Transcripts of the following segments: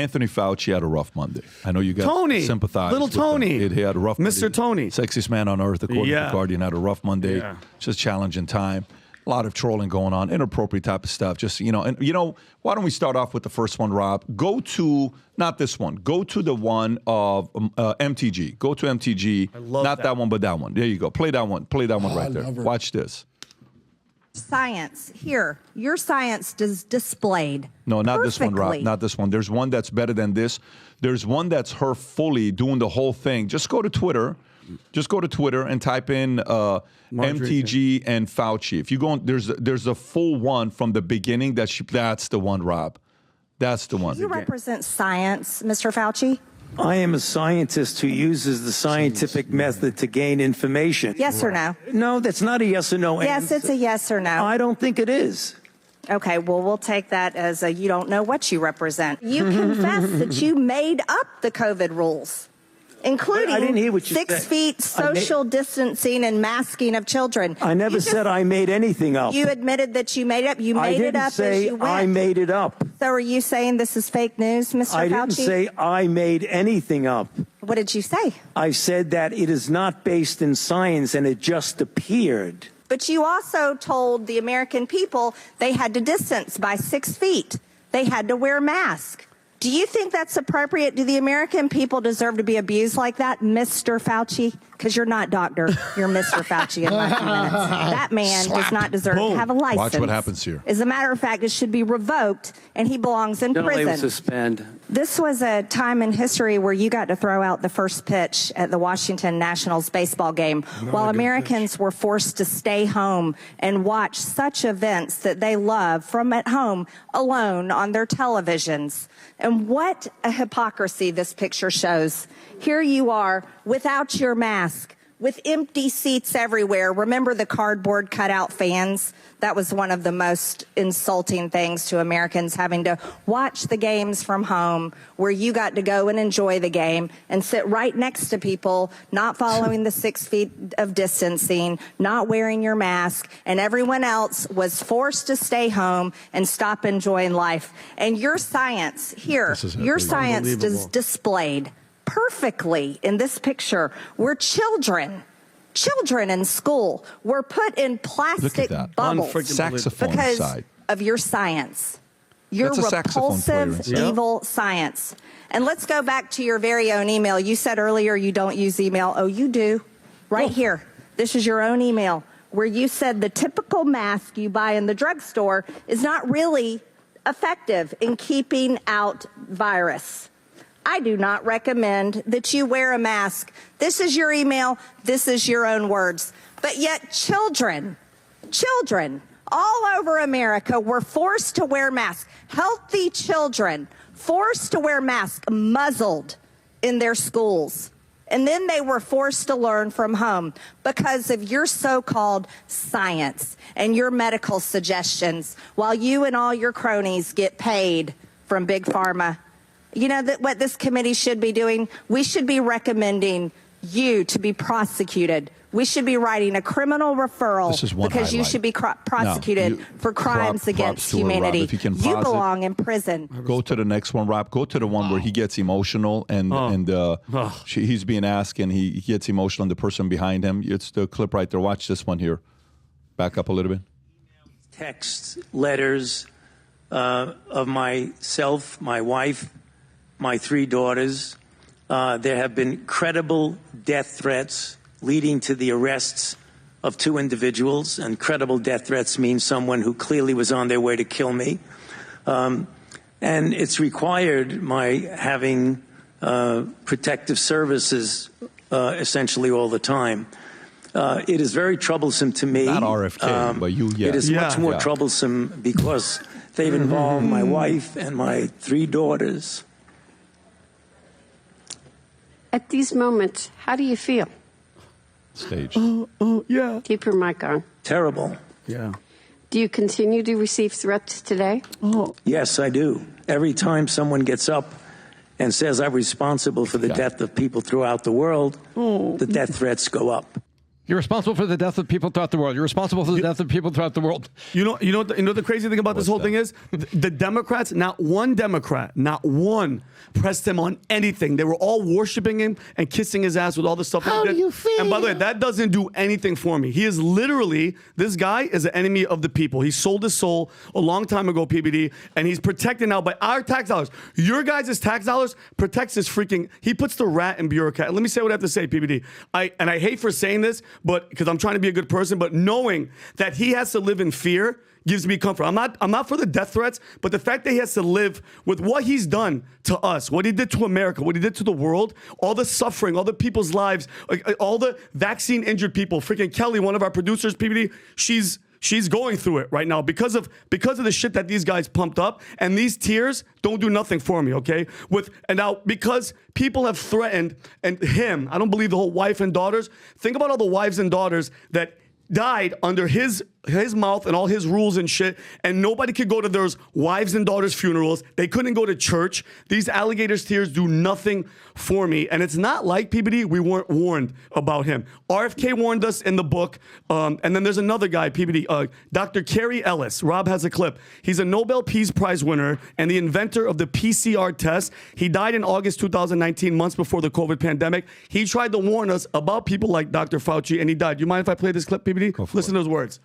Anthony Fauci had a rough Monday. I know you guys sympathize. Little Tony. He had a rough Mr. Monday. Tony. Sexiest man on earth, according to Guardian, had a rough Monday. Yeah. Just challenging time. A lot of trolling going on, inappropriate type of stuff. Just, why don't we start off with the first one, Rob? Go to, not this one, go to the one of MTG. Go to MTG. I love not that one, but that one. There you go. Play that one. Play that one right there. Watch this. Science. Here, your science is displayed. No, not perfectly. This one, Rob. Not this one. There's one that's better than this. There's one that's her fully doing the whole thing. Just go to Twitter. Just go to Twitter and type in MTG and Fauci. If you go, there's a full one from the beginning. That's the one, Rob. That's the one. You represent science, Mr. Fauci. I am a scientist who uses the scientific method to gain information. Yes or no? No, that's not a yes or no answer. Yes, it's a yes or no. I don't think it is. Okay, well, we'll take that as a you don't know what you represent. You confess that you made up the COVID rules, including I didn't hear what you 6 said. feet social distancing and masking of children. I never said I made anything up. You admitted that you made it up. You made it up as you went. I made it up. So are you saying this is fake news, Mr. Fauci? I didn't say I made anything up. What did you say? I said that it is not based in science and it just appeared. But you also told the American people they had to distance by 6 feet. They had to wear masks. Do you think that's appropriate? Do the American people deserve to be abused like that, Mr. Fauci? Because you're not doctor. You're Mr. Fauci in my few minutes. That man does not deserve to have a license. Watch what happens here. As a matter of fact, it should be revoked, and he belongs in prison. Suspend. This was a time in history where you got to throw out the first pitch at the Washington Nationals baseball game while Americans were forced to stay home and watch such events that they love from at home alone on their televisions. And what a hypocrisy this picture shows. Here you are without your mask, with empty seats everywhere. Remember the cardboard cutout fans? That was one of the most insulting things to Americans, having to watch the games from home where you got to go and enjoy the game and sit right next to people not following the 6 feet of distancing, not wearing your mask, and everyone else was forced to stay home and stop enjoying life. And your science here, your science is displayed perfectly in this picture where children in school were put in plastic bubbles because of your science. Your repulsive, evil science. And let's go back to your very own email. You said earlier you don't use email. Oh, you do. Right here. This is your own email where you said the typical mask you buy in the drugstore is not really effective in keeping out virus. I do not recommend that you wear a mask. This is your email. This is your own words. But yet children all over America were forced to wear masks. Healthy children forced to wear masks, muzzled in their schools. And then they were forced to learn from home because of your so-called science and your medical suggestions while you and all your cronies get paid from Big Pharma. You know that what this committee should be doing? We should be recommending you to be prosecuted. We should be writing a criminal referral because you should be prosecuted for crimes against humanity. Rob, if you can you belong in prison. Go to the next one, Rob. Go to the one where he gets emotional and he's being asked and he gets emotional and the person behind him. It's the clip right there. Watch this one here. Back up a little bit. Texts, letters of myself, my wife, my 3 daughters. There have been credible death threats leading to the arrests of 2 individuals, and credible death threats mean someone who clearly was on their way to kill me. And it's required my having protective services essentially all the time. It is very troublesome to me. Not RFK, but you, yeah. It is much more troublesome because they've involved my wife and my 3 daughters. At these moments, how do you feel? Stage. Keep your mic on. Terrible. Yeah. Do you continue to receive threats today? Yes, I do. Every time someone gets up and says I'm responsible for the death of people throughout the world, the death threats go up. You're responsible for the death of people throughout the world. You're responsible for the death of people throughout the world. You know the crazy thing about this whole thing is the Democrats, not one pressed him on anything. They were all worshiping him and kissing his ass with all the stuff. How do you feel? And by the way, that doesn't do anything for me. He is literally, this guy is an enemy of the people. He sold his soul a long time ago, PBD, and he's protected now by our tax dollars. Your guys' tax dollars protects his freaking, he puts the rat in bureaucrat. Let me say what I have to say, PBD. I hate for saying this, but because I'm trying to be a good person, but knowing that he has to live in fear gives me comfort. I'm not for the death threats, but the fact that he has to live with what he's done to us, what he did to America, what he did to the world, all the suffering, all the people's lives, all the vaccine injured people. Freaking Kelly, one of our producers, PBD, she's going through it right now because of the shit that these guys pumped up, and these tears don't do nothing for me, okay? And now because people have threatened and him, I don't believe the whole wife and daughters. Think about all the wives and daughters that died under his mouth and all his rules and shit, and nobody could go to those wives and daughters' funerals. They couldn't go to church. These alligators' tears do nothing for me, and it's not like PBD, we weren't warned about him. RFK warned us in the book, and then there's another guy, PBD, Dr. Kerry Ellis. Rob has a clip. He's a Nobel Peace Prize winner and the inventor of the PCR test. He died in August 2019, months before the COVID pandemic. He tried to warn us about people like Dr. Fauci, and he died. You mind if I play this clip, PBD? Listen to those words.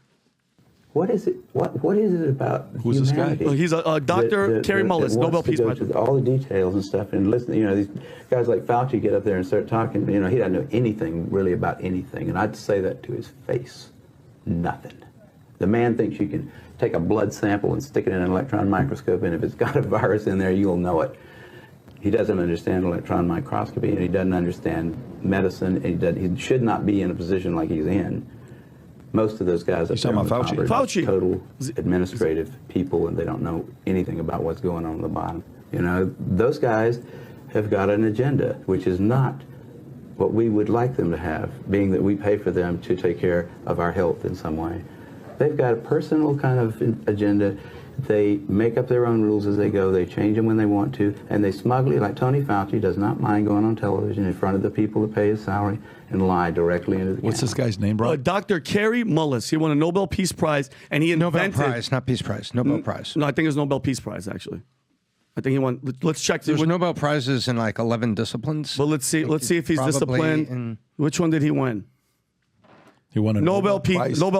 What is it? What is it about Who's this guy? humanity? Well, he's a Dr. Kerry Mullis, Nobel Peace Prize. All the details and stuff, and listen. These guys like Fauci get up there and start talking. He doesn't know anything really about anything, and I'd say that to his face. Nothing. The man thinks you can take a blood sample and stick it in an electron microscope, and if it's got a virus in there, you'll know it. He doesn't understand electron microscopy, and he doesn't understand medicine, and he should not be in a position like he's in. Most of those guys are total administrative people, and they don't know anything about what's going on the bottom. Those guys have got an agenda, which is not what we would like them to have, being that we pay for them to take care of our health in some way. They've got a personal kind of agenda. They make up their own rules as they go. They change them when they want to, and they smugly, like Tony Fauci, does not mind going on television in front of the people that pay his salary and lie directly into the camera. What's this guy's name, bro? Dr. Kerry Mullis. He won a Nobel Peace Prize, and he invented... Nobel Prize, not Peace Prize. Nobel Prize. No, I think it's Nobel Peace Prize, actually. I think he won... Let's check. There's Nobel Prizes in like 11 disciplines. Well, let's see if he's disciplined. Which one did he win? He won a Nobel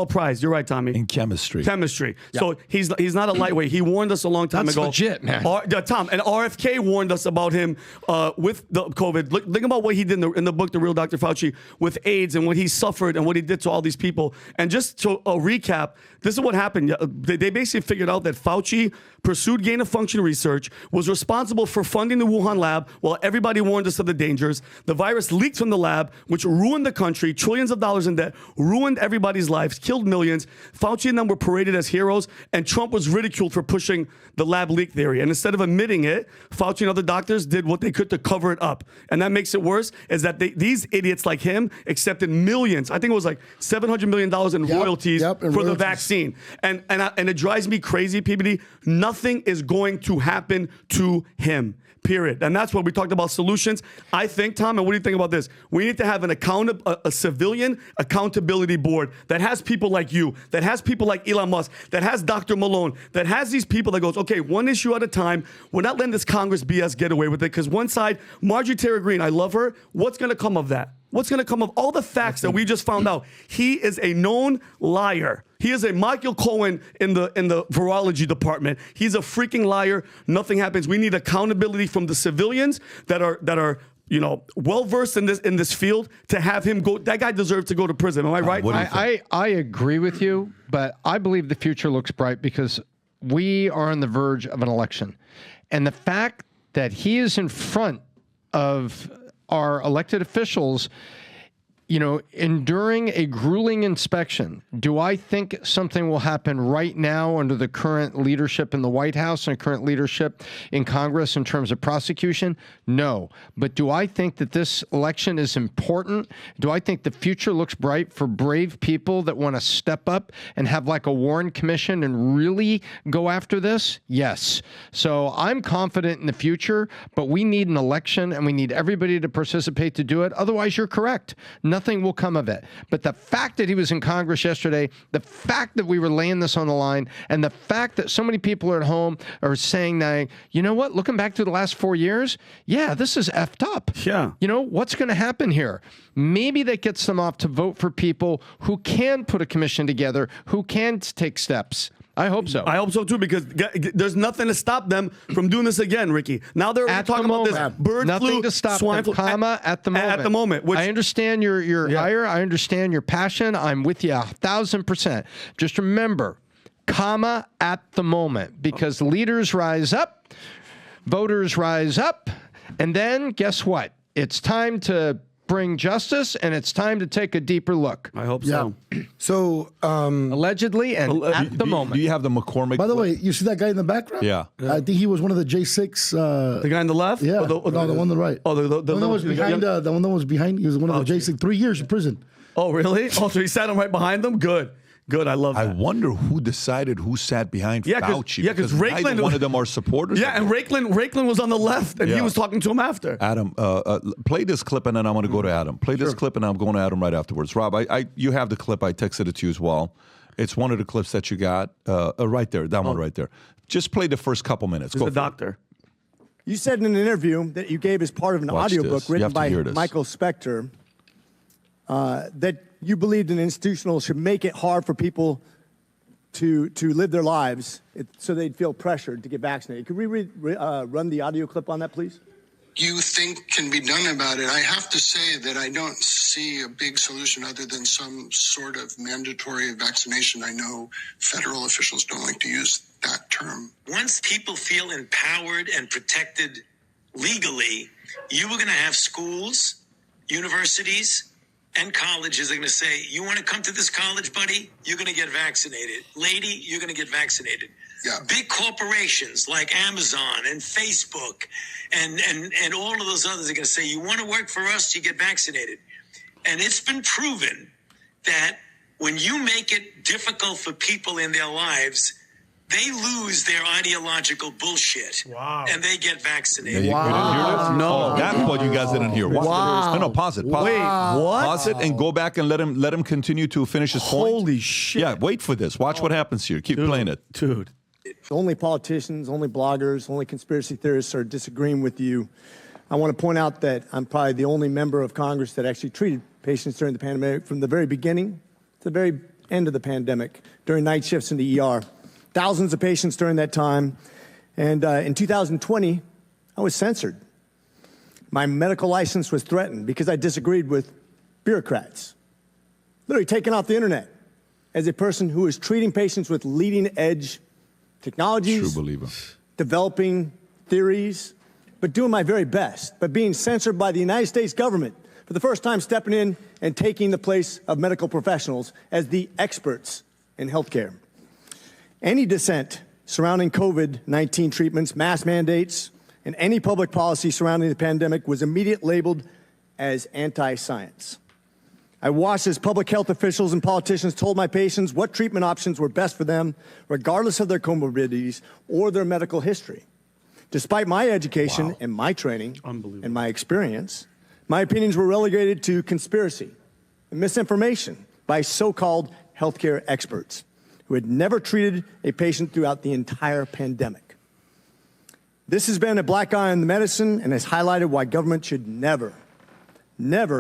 Prize. You're right, Tommy. In chemistry. Chemistry. Yeah. So he's not a lightweight. He warned us a long time ago. That's legit, man. Tom, and RFK warned us about him with the COVID. Think about what he did in the book, The Real Dr. Fauci, with AIDS and what he suffered and what he did to all these people. And just to recap, this is what happened. They basically figured out that Fauci pursued gain-of-function research, was responsible for funding the Wuhan lab while everybody warned us of the dangers. The virus leaked from the lab, which ruined the country, trillions of dollars in debt, ruined everybody's lives, killed millions. Fauci and them were paraded as heroes, and Trump was ridiculed for pushing the lab leak theory. And instead of admitting it, Fauci and other doctors did what they could to cover it up. And that makes it worse, is that these idiots like him accepted millions. I think it was like $700 million in royalties for the vaccine. And it drives me crazy, PBD. Nothing is going to happen to him. Period. And that's what we talked about solutions. I think, Tom, and what do you think about this? We need to have a civilian accountability board that has people like you, that has people like Elon Musk, that has Dr. Malone, that has these people that goes, okay, one issue at a time. We're not letting this Congress BS get away with it, because one side, Marjorie Taylor Greene, I love her. What's going to come of that? What's going to come of all the facts that we just found out? He is a known liar. He is a Michael Cohen in the virology department. He's a freaking liar. Nothing happens. We need accountability from the civilians that are well versed in this field to have him go. That guy deserves to go to prison. Am I right? I agree with you, but I believe the future looks bright because we are on the verge of an election, and the fact that he is in front of our elected officials, enduring a grueling inspection. Do I think something will happen right now under the current leadership in the White House and current leadership in Congress in terms of prosecution? No. But do I think that this election is important? Do I think the future looks bright for brave people that want to step up and have like a Warren Commission and really go after this? Yes. So I'm confident in the future, but we need an election and we need everybody to participate to do it. Otherwise, you're correct. Nothing nothing will come of it. But the fact that he was in Congress yesterday, the fact that we were laying this on the line, and the fact that so many people at home are saying that, you know what, looking back to the last 4 years, yeah, this is effed up. Yeah. You know, what's going to happen here? Maybe that gets them off to vote for people who can put a commission together, who can take steps. I hope so. I hope so too, because there's nothing to stop them from doing this again, Ricky. Now they're talking about this bird nothing flu, to stop swine them, flu. at the moment. At the moment, which, I understand your ire. I understand your passion. I'm with you 1,000%. Just remember, at the moment, because leaders rise up, voters rise up, and then guess what? It's time to bring justice, and it's time to take a deeper look. I hope so. So, Allegedly, and at the moment. Do you have the McCormick? by the way, you see that guy in the background? Yeah. I think he was one of the J6. The guy on the left? Yeah. Or No, the one on the right. Oh, the one that was behind. The one that was behind. He was one of the J6. 3 years in prison. Oh, really? Oh, so he sat him right behind them? Good. Good. I love that. I wonder who decided who sat behind Fauci. Because neither Raiklen, one of them are supporters. Yeah, and Raiklen was on the left, and he was talking to him after. Adam, play this clip, and then I'm going to go to Adam. Play this clip, and I'm going to Adam right afterwards. Rob, you have the clip. I texted it to you as well. It's one of the clips that you got right there. That one right there. Just play the first couple minutes. He's the doctor. You said in an interview that you gave as part of an audiobook written by Michael Spector that you believed an institutional should make it hard for people to live their lives so they'd feel pressured to get vaccinated. Could we run the audio clip on that, please? You think can be done about it. I have to say that I don't see a big solution other than some sort of mandatory vaccination. I know federal officials don't like to use that term. Once people feel empowered and protected legally, you are going to have schools, universities, and colleges are going to say, you want to come to this college, buddy? You're going to get vaccinated. Lady, you're going to get vaccinated. Yeah. Big corporations like Amazon and Facebook and all of those others are going to say, you want to work for us, you get vaccinated. And it's been proven that when you make it difficult for people in their lives, they lose their ideological bullshit. Wow. And they get vaccinated. You didn't hear this? No. That's what you guys didn't hear. Wow. No, pause it. Wait, what? Pause it and go back and let him continue to finish his point. Holy shit. Yeah, wait for this. Watch what happens here. Keep playing it. Dude. Only politicians, only bloggers, only conspiracy theorists are disagreeing with you. I want to point out that I'm probably the only member of Congress that actually treated patients during the pandemic from the very beginning to the very end of the pandemic, during night shifts in the ER. Thousands of patients during that time. And in 2020, I was censored. My medical license was threatened because I disagreed with bureaucrats. Literally taken off the internet as a person who was treating patients with leading edge technologies, True believer. developing theories, but doing my very best, but being censored by the United States government for the first time, stepping in and taking the place of medical professionals as the experts in healthcare. Any dissent surrounding COVID-19 treatments, mask mandates, and any public policy surrounding the pandemic was immediately labeled as anti-science. I watched as public health officials and politicians told my patients what treatment options were best for them, regardless of their comorbidities or their medical history. Despite my education and my training and my experience, my opinions were relegated to conspiracy and misinformation by so-called healthcare experts who had never treated a patient throughout the entire pandemic. This has been a black eye on the medicine and has highlighted why government should never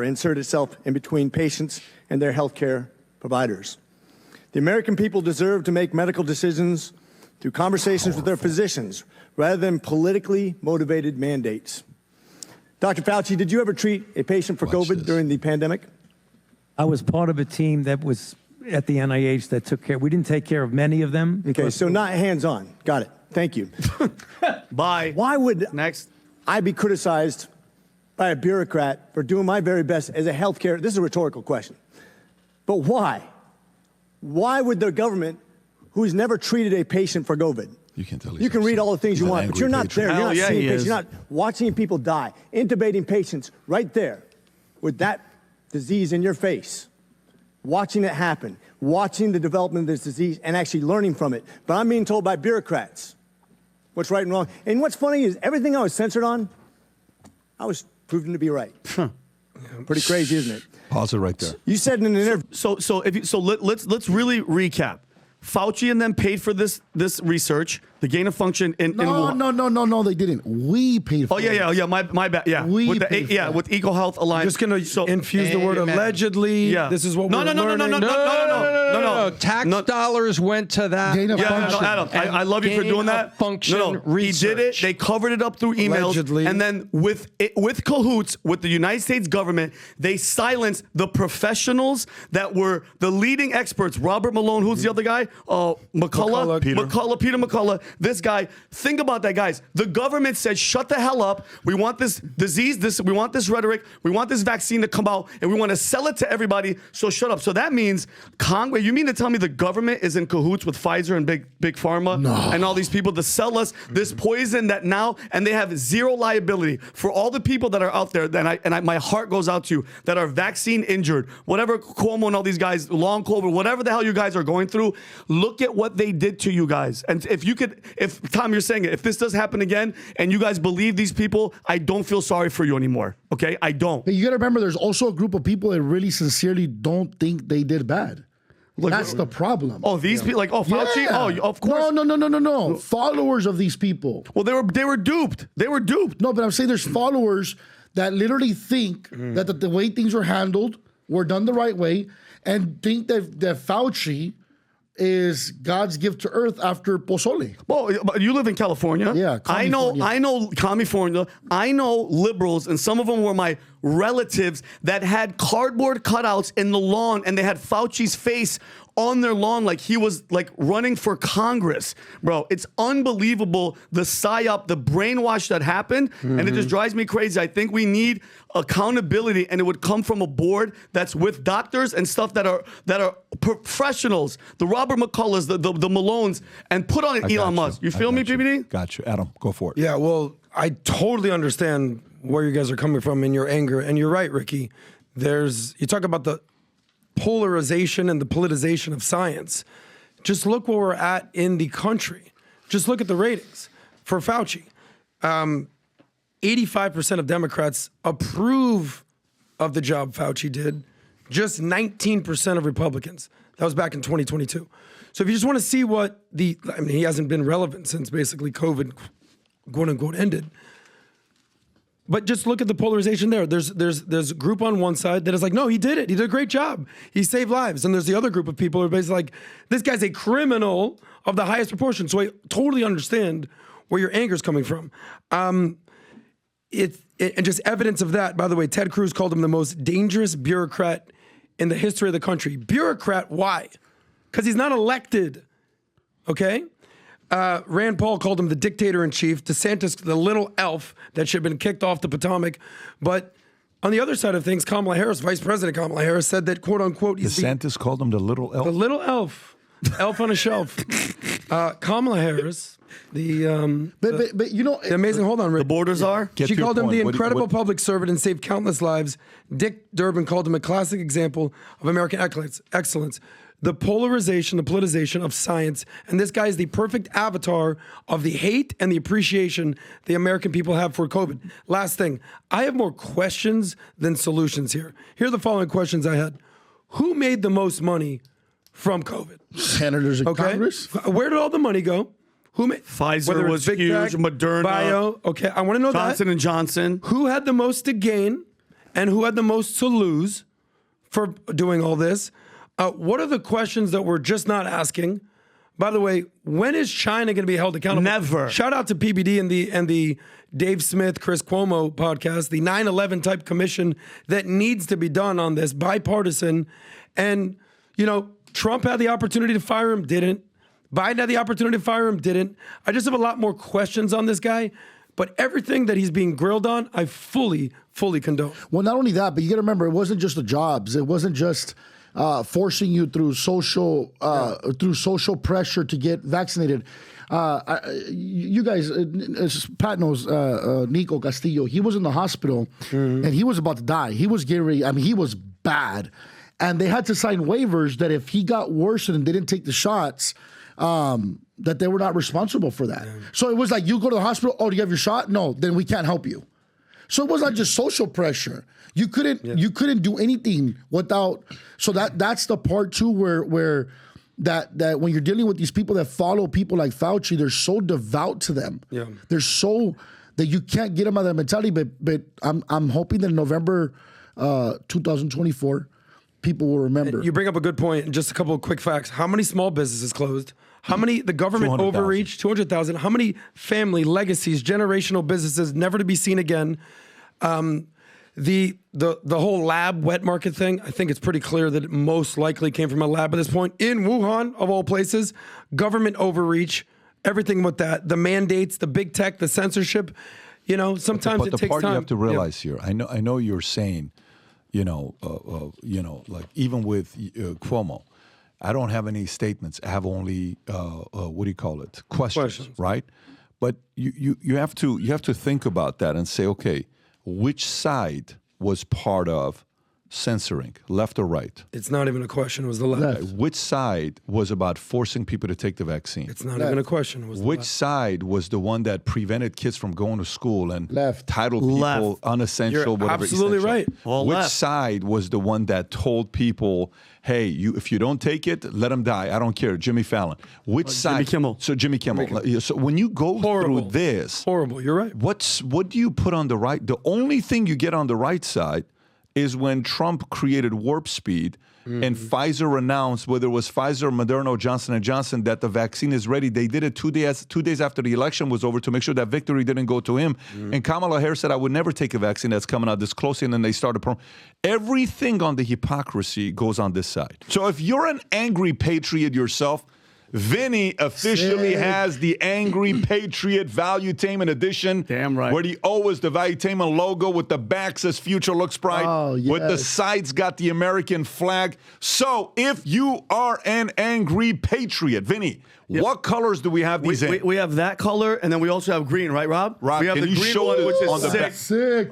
insert itself in between patients and their healthcare providers. The American people deserve to make medical decisions through conversations with their physicians rather than politically motivated mandates. Dr. Fauci, did you ever treat a patient for COVID during the pandemic? I was part of a team that was at the NIH that took care. We didn't take care of many of them. Okay, so not hands-on. Got it. Thank you. Bye. Why would Next. I be criticized by a bureaucrat for doing my very best as a healthcare? This is a rhetorical question. But why? Why would the government, who's never treated a patient for COVID, You can tell. you can read all the things you want, but you're not there. You're not seeing patients. You're not watching people die, intubating patients right there with that disease in your face, watching it happen, watching the development of this disease and actually learning from it. But I'm being told by bureaucrats what's right and wrong. And what's funny is everything I was censored on, I was proven to be right. Pretty crazy, isn't it? Pause it right there. You said in an interview. Let's really recap. Fauci and them paid for this research, the gain of function in Wuhan. No, they didn't. We paid for it. Yeah. My bad. Yeah, We with paid for it. with EcoHealth Alliance. Just going to infuse the word allegedly. Yeah. This is what No, we're no, no, learning. no, no, no, no. Tax dollars went to that. Gain of function. Adam, I love you for doing that. Function He did it. They covered it up through emails, Allegedly. and then with cahoots with the United States government, they silenced the professionals that were the leading experts. Robert Malone, who's the other guy? Peter McCullough. This guy. Think about that, guys. The government said, "Shut the hell up. We want this disease. We want this rhetoric. We want this vaccine to come out, and we want to sell it to everybody. So shut up." So that means Congress. You mean to tell me the government is in cahoots with Pfizer and big pharma and all these people to sell us this poison that now, and they have zero liability for all the people that are out there. My heart goes out to you that are vaccine injured, whatever Cuomo and all these guys, long COVID, whatever the hell you guys are going through. Look at what they did to you guys. And if Tom, you're saying it, if this does happen again, and you guys believe these people, I don't feel sorry for you anymore. Okay, I don't. But you got to remember, there's also a group of people that really sincerely don't think they did bad. That's the problem. Oh, these people, Fauci? Yeah. Oh, of course. No. Followers of these people. Well, they were duped. They were duped. No, but I'm saying there's followers that literally think that the way things were handled were done the right way, and think that Fauci is God's gift to earth after pozole. Well, but you live in California. Yeah, I know California. I know liberals, and some of them were my relatives that had cardboard cutouts in the lawn, and they had Fauci's face on their lawn like he was running for Congress. Bro, it's unbelievable, the psyop, the brainwash that happened, and it just drives me crazy. I think we need accountability, and it would come from a board that's with doctors and stuff that are professionals, the Robert McCulloughs, the Malones, and put on it Elon Musk. You feel me, PBD? Got you. Adam, go for it. Yeah, well, I totally understand where you guys are coming from in your anger. And you're right, Ricky. You talk about the polarization and the politicization of science. Just look where we're at in the country. Just look at the ratings for Fauci. 85% of Democrats approve of the job Fauci did. Just 19% of Republicans. That was back in 2022. So if you just want to see he hasn't been relevant since basically COVID, quote unquote, ended. But just look at the polarization there. There's a group on one side that is like, no, he did it. He did a great job. He saved lives. And there's the other group of people who are basically like, this guy's a criminal of the highest proportion. So I totally understand where your anger is coming from. And just evidence of that, by the way, Ted Cruz called him the most dangerous bureaucrat in the history of the country. Bureaucrat, why? Because he's not elected, okay? Rand Paul called him the dictator-in-chief. DeSantis, the little elf that should have been kicked off the Potomac. But on the other side of things, Kamala Harris, Vice President Kamala Harris, said that, quote-unquote, DeSantis called him the little elf? The little elf. Elf on a shelf. Kamala Harris, but you know, the amazing, hold on, Rick. The borders are? She called him the incredible public servant and saved countless lives. Dick Durbin called him a classic example of American excellence. The polarization, the politicization of science. And this guy is the perfect avatar of the hate and the appreciation the American people have for COVID. Last thing, I have more questions than solutions here. Here are the following questions I had. Who made the most money from COVID? Senators in Congress. Where did all the money go? Who made Pfizer was Big huge, Tech, Moderna, Bio. Okay, I want to know Johnson & Johnson. Who had the most to gain and who had the most to lose for doing all this? What are the questions that we're just not asking? By the way, when is China going to be held accountable? Never. Shout out to PBD and the Dave Smith, Chris Cuomo podcast, the 9/11 type commission that needs to be done on this, bipartisan. And, Trump had the opportunity to fire him, didn't. Biden had the opportunity to fire him, didn't. I just have a lot more questions on this guy. But everything that he's being grilled on, I fully condone. Well, not only that, but you got to remember, it wasn't just the jobs. It wasn't just forcing you through social pressure to get vaccinated. You guys, Pat knows Nico Castillo. He was in the hospital and he was about to die. He was getting ready. I mean, he was bad. And they had to sign waivers that if he got worse and didn't take the shots, that they were not responsible for that. So it was like, you go to the hospital, oh, do you have your shot? No, then we can't help you. So it was not just social pressure. You couldn't do anything without. So that's the part too where that when you're dealing with these people that follow people like Fauci, they're so devout to them. Yeah. They're so that you can't get them out of that mentality. But I'm hoping that in November 2024, people will remember. You bring up a good point. And just a couple of quick facts. How many small businesses closed? How many the government 200,000. overreach? 200,000. How many family legacies, generational businesses never to be seen again? The whole lab wet market thing, I think it's pretty clear that it most likely came from a lab at this point in Wuhan, of all places. Government overreach, everything with that, the mandates, the big tech, the censorship. You know, sometimes it takes time. But the part you have to realize here, I know you're saying, like even with Cuomo, I don't have any statements. I have only questions, right? But you have to think about that and say, okay, which side was part of censoring, left or right? It's not even a question. It was the left. Which side was about forcing people to take the vaccine? It's not even a question. It was the Which left. side was the one that prevented kids from going to school and titled people Left. unessential, You're whatever? absolutely essential? right. All Which left. side was the one that told people, hey, if you don't take it, let them die. I don't care. Jimmy Fallon. Which side? Jimmy Kimmel. So Jimmy Kimmel. So when you go through this, Horrible. You're right. what do you put on the right? The only thing you get on the right side is when Trump created warp speed and Pfizer announced, whether it was Pfizer, Moderna, or Johnson & Johnson, that the vaccine is ready. They did it 2 days after the election was over to make sure that victory didn't go to him. And Kamala Harris said, I would never take a vaccine that's coming out this close. And then they started. Everything on the hypocrisy goes on this side. So if you're an angry patriot yourself, Vinny officially has the Angry Patriot Valuetainment Edition. Damn right. Where the O is the Valuetainment logo, with the back says Future Looks Bright. Oh, yes. With the sides got the American flag. So if you are an angry patriot, Vinny, what colors do we have these in? We have that color, and then we also have green, right, Rob? Rob, we have can the you green show one, it which is on the sick. back? Sick.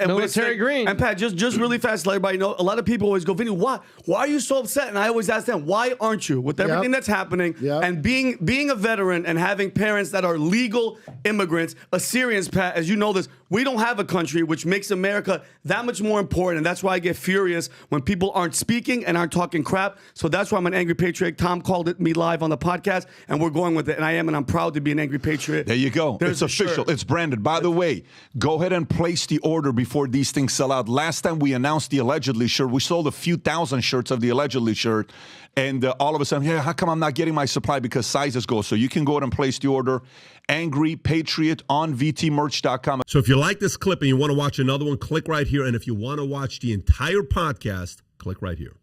Military green. And Pat, just really fast, let everybody know. A lot of people always go, Vinny, why are you so upset? And I always ask them, why aren't you? With everything that's happening, and being a veteran and having parents that are legal immigrants, Assyrians, Pat, as you know this, we don't have a country, which makes America that much more important. And that's why I get furious when people aren't speaking and aren't talking crap. So that's why I'm an angry patriot. Tom called me live on the podcast, and we're going with it. And I am, and I'm proud to be an angry patriot. There you go. There's it's official. It's branded. By the way, go ahead and place the order before these things sell out. Last time we announced the allegedly shirt, we sold a few thousand shirts of the allegedly shirt. And all of a sudden, how come I'm not getting my supply? Because sizes go. So you can go ahead and place the order. Angry Patriot on VTmerch.com. So if you like this clip and you want to watch another one, click right here. And if you want to watch the entire podcast, click right here.